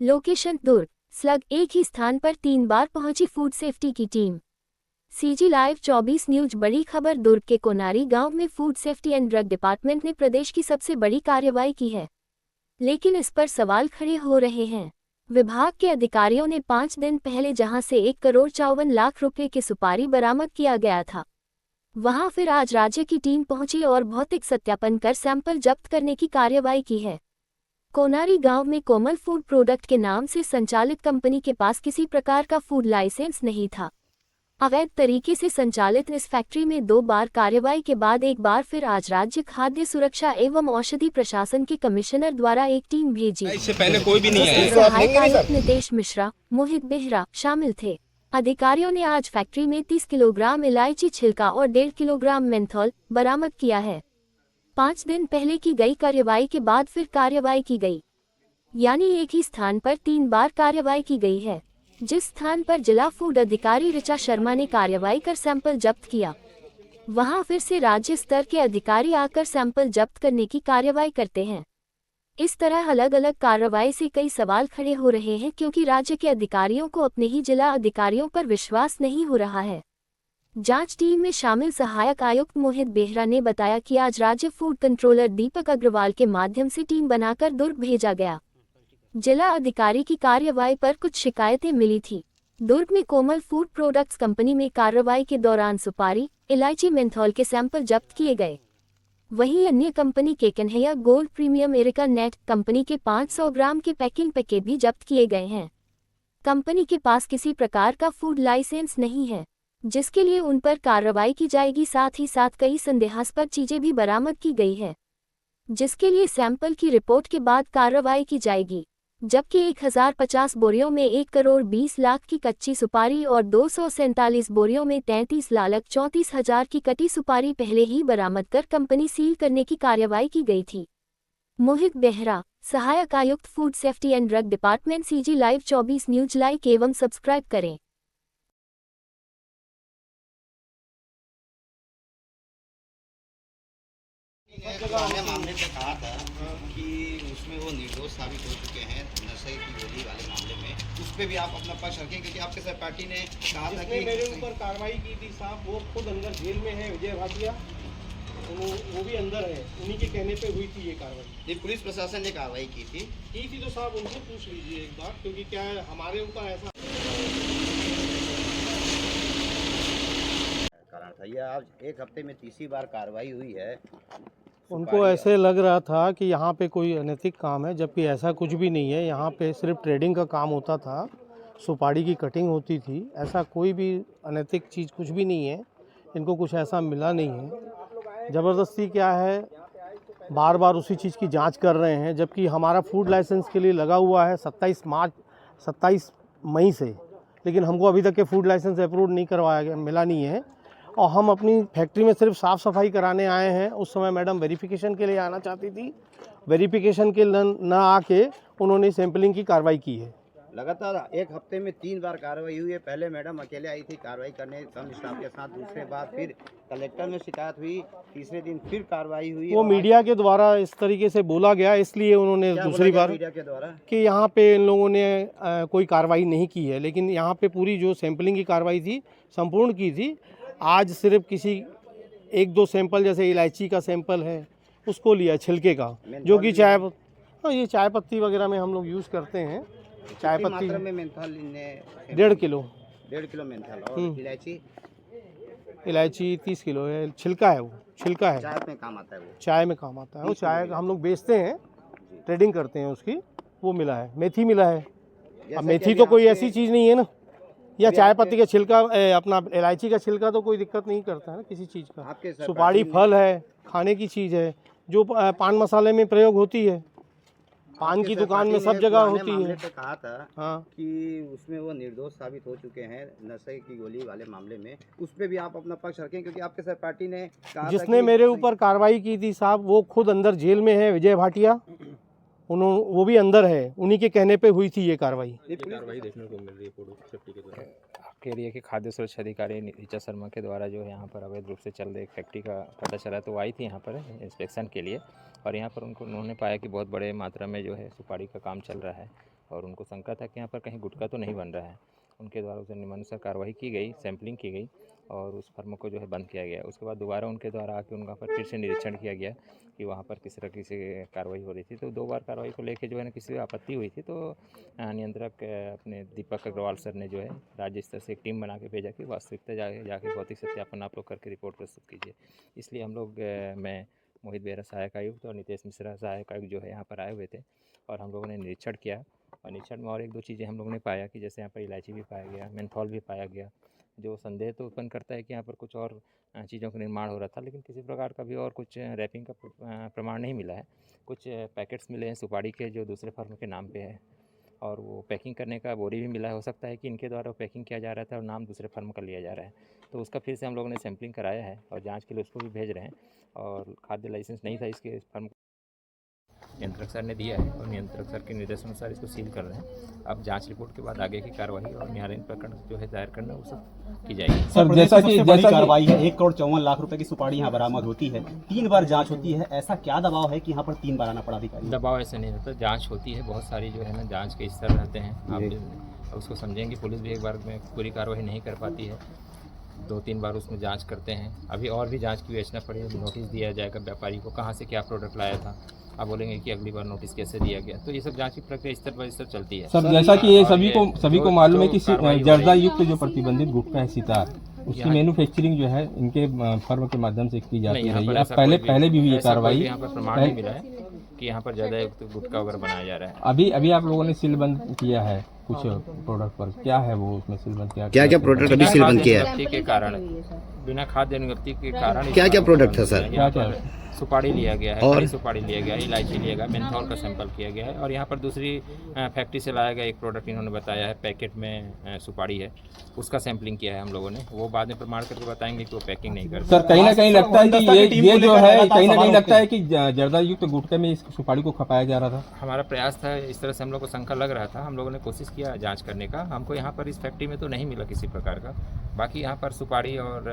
Location दुर्ग। Slug एक ही स्थान पर 3 बार पहुंची फूड सेफ्टी की टीम। CG live 24 news. बड़ी खबर। दुर्ग के कोनारी गांव में food safety and drug department ने प्रदेश की सबसे बड़ी कार्रवाई की है, लेकिन इस पर सवाल खड़े हो रहे हैं। विभाग के अधिकारियों ने 5 दिन पहले जहां से 1,54,00,000 रुपए की सुपारी बरामद किया गया था, वहां फिर आज राज्य की टीम पहुंची और भौतिक सत्यापन कर सैंपल जब्त करने की कार्रवाई की है। कोनारी गांव में कोमल फूड प्रोडक्ट के नाम से संचालित कंपनी के पास किसी प्रकार का फूड लाइसेंस नहीं था। अवैध तरीके से संचालित इस फैक्ट्री में 2 बार कार्रवाई के बाद एक बार फिर आज राज्य खाद्य सुरक्षा एवं औषधि प्रशासन के कमिश्नर द्वारा एक टीम भेजी। इससे पहले कोई भी नहीं आया। सहायक आयुक्त नितेश मिश्रा, मोहित बेहरा शामिल थे। अधिकारियों ने आज फैक्ट्री में 30 किलोग्राम इलायची छिलका और 1.5 किलोग्राम मेंथॉल बरामद किया है। 5 दिन पहले की गई कार्रवाई के बाद फिर कार्रवाई की गई, यानी एक ही स्थान पर 3 बार कार्रवाई की गई है। जिस स्थान पर जिला फूड अधिकारी ऋचा शर्मा ने कार्रवाई कर सैंपल जब्त किया, वहां फिर से राज्य स्तर के अधिकारी आकर सैंपल जब्त करने की कार्रवाई करते हैं। इस तरह अलग अलग कार्रवाई से कई सवाल खड़े हो रहे हैं, क्योंकि राज्य के अधिकारियों को अपने ही जिला अधिकारियों पर विश्वास नहीं हो रहा है। जांच टीम में शामिल सहायक आयुक्त मोहित बेहरा ने बताया कि आज राज्य फूड कंट्रोलर दीपक अग्रवाल के माध्यम से टीम बनाकर दुर्ग भेजा गया। जिला अधिकारी की कार्रवाई पर कुछ शिकायतें मिली थी। दुर्ग में कोमल फूड प्रोडक्ट्स कंपनी में कार्रवाई के दौरान सुपारी, इलायची, मेंथॉल के सैंपल जब्त किए गए। वहीं अन्य कंपनी के कन्हैया गोल्ड प्रीमियम एरिका नेट कंपनी के 500 ग्राम के पैकिंग पैकेट भी जब्त किए गए हैं। कंपनी के पास किसी प्रकार का फूड लाइसेंस नहीं है, जिसके लिए उन पर कार्रवाई की जाएगी। साथ ही साथ कई संदेहास्पद चीजें भी बरामद की गई है, जिसके लिए सैंपल की रिपोर्ट के बाद कार्रवाई की जाएगी। जबकि 1050 बोरियों में 1,20,00,000 की कच्ची सुपारी और 247 बोरियों में 33,34,000 की कटी सुपारी पहले ही बरामद कर कंपनी सील करने की कार्रवाई की गई थी। मोहित बेहरा, सहायक आयुक्त food safety and drug department, CG live 24 news. Like एवं सब्सक्राइब करें। पुराने मामले पे कहा था कि उसमें वो निर्दोष साबित हो चुके हैं नशे की गोली वाले मामले में, उस पर भी आप अपना पक्ष रखें, क्योंकि आपके सहपाठी ने कहा था कि मेरे ऊपर कार्रवाई की थी साहब, वो खुद अंदर जेल में है, विजय भाटिया, वो भी अंदर है, उन्हीं के कहने पे हुई थी ये कार्रवाई। ये पुलिस प्रशासन ने कार्रवाई की थी तो साहब उनसे पूछ लीजिए एक बार, क्योंकि क्या है हमारे ऊपर ऐसा कारण था। यह आज एक हफ्ते में तीसरी बार कार्रवाई हुई है। उनको ऐसे लग रहा था कि यहाँ पे कोई अनैतिक काम है, जबकि ऐसा कुछ भी नहीं है। यहाँ पे सिर्फ ट्रेडिंग का काम होता था, सुपारी की कटिंग होती थी। ऐसा कोई भी अनैतिक चीज़ कुछ भी नहीं है। इनको कुछ ऐसा मिला नहीं है। ज़बरदस्ती क्या है, बार बार उसी चीज़ की जांच कर रहे हैं, जबकि हमारा फूड लाइसेंस के लिए लगा हुआ है 27 मई से, लेकिन हमको अभी तक के फूड लाइसेंस अप्रूव नहीं करवाया गया, मिला नहीं है। और हम अपनी फैक्ट्री में सिर्फ साफ़ सफाई कराने आए हैं। उस समय मैडम वेरिफिकेशन के लिए आना चाहती थी, वेरिफिकेशन के न आके उन्होंने सैंपलिंग की कार्रवाई की है। लगातार एक हफ्ते में 3 बार कार्रवाई हुई है। पहले मैडम अकेले आई थी कार्रवाई करने कम स्टाफ के साथ, दूसरे बार फिर कलेक्टर में शिकायत हुई, तीसरे दिन फिर कार्रवाई हुई। वो मीडिया के द्वारा इस तरीके से बोला गया, इसलिए उन्होंने दूसरी बार मीडिया के द्वारा कि यहाँ पे इन लोगों ने कोई कार्रवाई नहीं की है, लेकिन यहाँ पे पूरी जो सैंपलिंग की कार्रवाई थी संपूर्ण की थी। आज सिर्फ किसी 1-2 सैंपल, जैसे इलायची का सैंपल है उसको लिया, छिलके का, जो कि ये चाय पत्ती वगैरह में हम लोग यूज़ करते हैं। चाय पत्ती में मेंथॉल 1.5 किलो मेंथॉल, और इलायची 30 किलो है। छिलका है, वो छिलका है, चाय में काम आता है। वो चाय में काम आता है। वो चाय हम लोग बेचते हैं, ट्रेडिंग करते हैं उसकी। वो मिला है, मेथी मिला है। अब मेथी तो कोई ऐसी चीज़ नहीं है ना, या चाय पत्ती का छिलका, अपना इलायची का छिलका तो कोई दिक्कत नहीं करता है ना किसी चीज़ का। सुपारी फल है, खाने की चीज़ है, जो पान मसाले में प्रयोग होती है, पान की दुकान में सब जगह होती है। कहा था हाँ कि उसमें वो निर्दोष साबित हो चुके हैं नशे की गोली वाले मामले में, उस पर भी आप अपना पक्ष रखें, क्योंकि आपके सहपाठी ने कहा जिसने मेरे ऊपर कार्रवाई की थी साहब, वो खुद अंदर जेल में है, विजय भाटिया, वो भी अंदर है। उन्हीं के कहने पे हुई थी ये कार्रवाई। देखने को मिल रही है फूड सेफ्टी के द्वारा। आपके एरिया के खाद्य सुरक्षा अधिकारी ऋचा शर्मा के द्वारा जो है यहाँ पर अवैध रूप से चल रही एक फैक्ट्री का पता चला, तो आई थी यहाँ पर इंस्पेक्शन के लिए, और यहाँ पर उन्होंने पाया कि बहुत बड़े मात्रा में जो है सुपारी का काम चल रहा है। और उनको शंका था कि यहाँ पर कहीं गुटखा तो नहीं बन रहा है। उनके द्वारा उसे नियमानुसार कार्रवाई की गई, सैंपलिंग की गई और उस फर्म को जो है बंद किया गया। उसके बाद दोबारा उनके द्वारा आके उनका पर फिर से निरीक्षण किया गया कि वहाँ पर किस तरह से कार्रवाई हो रही थी। तो 2 बार कार्रवाई को लेके जो है ना किसी को आपत्ति हुई थी, तो नियंत्रक अपने दीपक अग्रवाल सर ने जो है राज्य स्तर से एक टीम बना के भेजा कि वास्तविकता जाके भौतिक सत्यापन आप लोग करके रिपोर्ट प्रस्तुत कीजिए। इसलिए हम लोग मैं मोहित बेहरा सहायक आयुक्त और नितेश मिश्रा सहायक आयुक्त जो है यहाँ पर आए हुए थे और हम लोगों ने निरीक्षण किया। और निरीक्षण में और 1-2 चीज़ें हम लोगों ने पाया कि जैसे यहाँ पर इलायची भी पाया गया, मेंथॉल भी पाया गया, जो संदेह तो उत्पन्न करता है कि यहाँ पर कुछ और चीज़ों का निर्माण हो रहा था, लेकिन किसी प्रकार का भी और कुछ रैपिंग का प्रमाण नहीं मिला है। कुछ पैकेट्स मिले हैं सुपारी के जो दूसरे फर्म के नाम पे है और वो पैकिंग करने का बोरी भी मिला है। हो सकता है कि इनके द्वारा पैकिंग किया जा रहा था और नाम दूसरे फर्म का लिया जा रहा है, तो उसका फिर से हम लोगों ने सैंपलिंग कराया है और जांच के लिए उसको भी भेज रहे हैं। और खाद्य लाइसेंस नहीं था इसके फर्म को नियंत्रक सर ने दिया है और नियंत्रक सर के निर्देशानुसार इसको सील कर रहे हैं। अब जांच रिपोर्ट के बाद आगे की कार्रवाई और न्यायालयीन प्रकरण जो है दायर करना वो सब की जाएगी। सर जैसा कि कार्रवाई है 1 करोड़ 54 लाख रुपए की सुपारी यहाँ बरामद होती है, 3 बार जांच होती है, ऐसा क्या दबाव है कि यहाँ पर 3 बार आना पड़ा अधिकारी? दबाव ऐसा नहीं रहता, जांच होती है, बहुत सारी जो है ना जांच के स्तर रहते हैं। आप उसको समझेंगे, पुलिस भी एक बार में पूरी कार्रवाई नहीं कर पाती है, 2-3 बार उसमें जांच करते हैं। अभी और भी जांच की योजना पड़ी, नोटिस दिया जाएगा व्यापारी को कहाँ से क्या प्रोडक्ट लाया था। आप बोलेंगे कि अगली बार नोटिस कैसे दिया गया, तो ये सब जांच की प्रक्रिया स्तर पर स्तर चलती है। सर जैसा कि ये सभी को मालूम है कि जर्दा युक्त जो प्रतिबंधित गुटखा है सितार, उसकी मैन्युफैक्चरिंग जो है इनके फर्म के माध्यम से की जाती रही है। पहले भी हुई ये कार्रवाई, यहाँ पर प्रमाण नहीं मिला है कि यहाँ पर ज़्यादा युक्त गुटखा वगैरह बनाया जा रहा है। अभी आप लोगों ने सीलबंद किया है कुछ प्रोडक्ट पर, क्या है वो उसमें सीलबंद किया? क्या प्रोडक्ट अभी सीलबंद किया है? के कारण बिना खाद्य अनुगति के कारण क्या प्रोडक्ट था सर? क्या सुपारी लिया गया है, हरी सुपारी लिया गया है, इलायची लिया गया, मेंथॉल का सैंपल किया गया है और यहाँ पर दूसरी फैक्ट्री से लाया गया एक प्रोडक्ट इन्होंने बताया है पैकेट में सुपारी है, उसका सैंपलिंग किया है हम लोगों ने। वो बाद में प्रमाण करके बताएंगे कि वो पैकिंग नहीं करते। सर कहीं ना कहीं लगता है कि ये जो है कहीं ना कहीं लगता है कि जर्दा युक्त गुटखे में इस सुपारी को खपाया जा रहा था। हमारा प्रयास था, इस तरह से हम लोग को शंका लग रहा था, हम लोगों ने कोशिश किया जांच करने का। हमको यहाँ पर इस फैक्ट्री में तो नहीं मिला किसी प्रकार का, बाकी यहाँ पर सुपारी और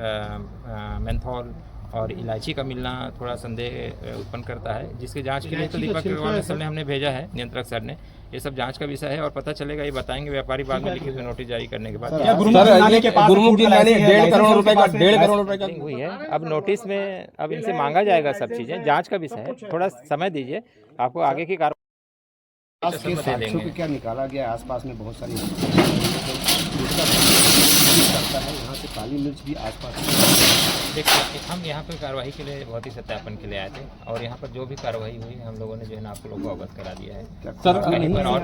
मेंथॉल और इलायची का मिलना थोड़ा संदेह उत्पन्न करता है, जिसकी जांच के लिए तो दीपक अग्रवाल सर ने हमने भेजा है, नियंत्रक सर ने। ये सब जांच का विषय है और पता चलेगा, ये बताएंगे व्यापारी बाद में लिखित नोटिस जारी करने के बाद। गुरुमुख जिलानी 1.5 करोड़ रुपए का हुई है। अब नोटिस में अब इनसे मांगा जाएगा सब चीजें, जांच का विषय है, थोड़ा समय दीजिए, आपको आगे की कार्रवाई साक्ष्यों को क्या निकाला गया? आसपास में बहुत सारी करता है, यहाँ से काली मिर्च भी आसपास। देखिए हम यहाँ पर कार्रवाई के लिए भौतिक सत्यापन के लिए आए थे और यहाँ पर जो भी कार्रवाई हुई हम लोगों ने जो है ना आप लोगों को अवगत करा दिया है। सर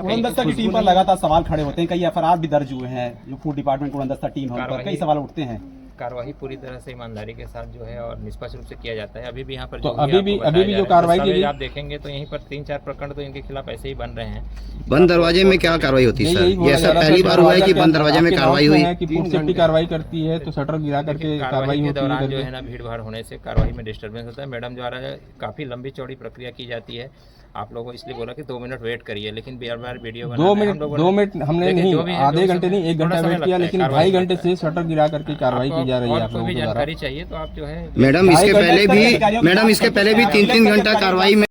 उड़नदस्ता की टीम पर लगातार सवाल खड़े होते हैं, कई एफआईआर भी दर्ज हुए हैं, जो फूड डिपार्टमेंट उड़नदस्ता टीम है उन पर कई सवाल उठते हैं। कार्रवाई पूरी तरह से ईमानदारी के साथ जो है और निष्पक्ष रूप से किया जाता है। अभी भी यहाँ पर तो अभी भी जो कार्रवाई की आप देखेंगे तो यहीं पर 3-4 प्रकरण तो इनके खिलाफ ऐसे ही बन रहे हैं। बंद दरवाजे में क्या कार्रवाई होती है सर? ये ऐसा पहली बार हुआ है कि बंद दरवाजे में कार्रवाई हुई है कि फूड सेफ्टी कार्रवाई करती है तो शटर गिरा करके कार्रवाई के दौरान जो है ना भीड़ भाड़ होने से कार्रवाई में डिस्टर्बेंस होता है। मैडम द्वारा काफी लंबी चौड़ी प्रक्रिया की जाती है। आप लोगों को इसलिए बोला कि 2 मिनट वेट करिए, लेकिन बार वीडियो 2 मिनट हमने नहीं, आधे घंटे नहीं 1 घंटा वेट किया, लेकिन 2.5 घंटे से शटर गिरा करके कार्रवाई की जा रही है। आप लोगों को जानकारी चाहिए तो आप जो है मैडम इसके पहले भी 3-3 घंटा कार्रवाई में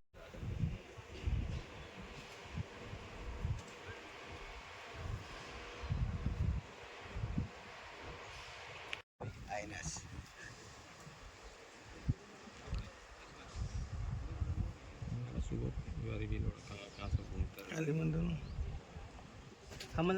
हम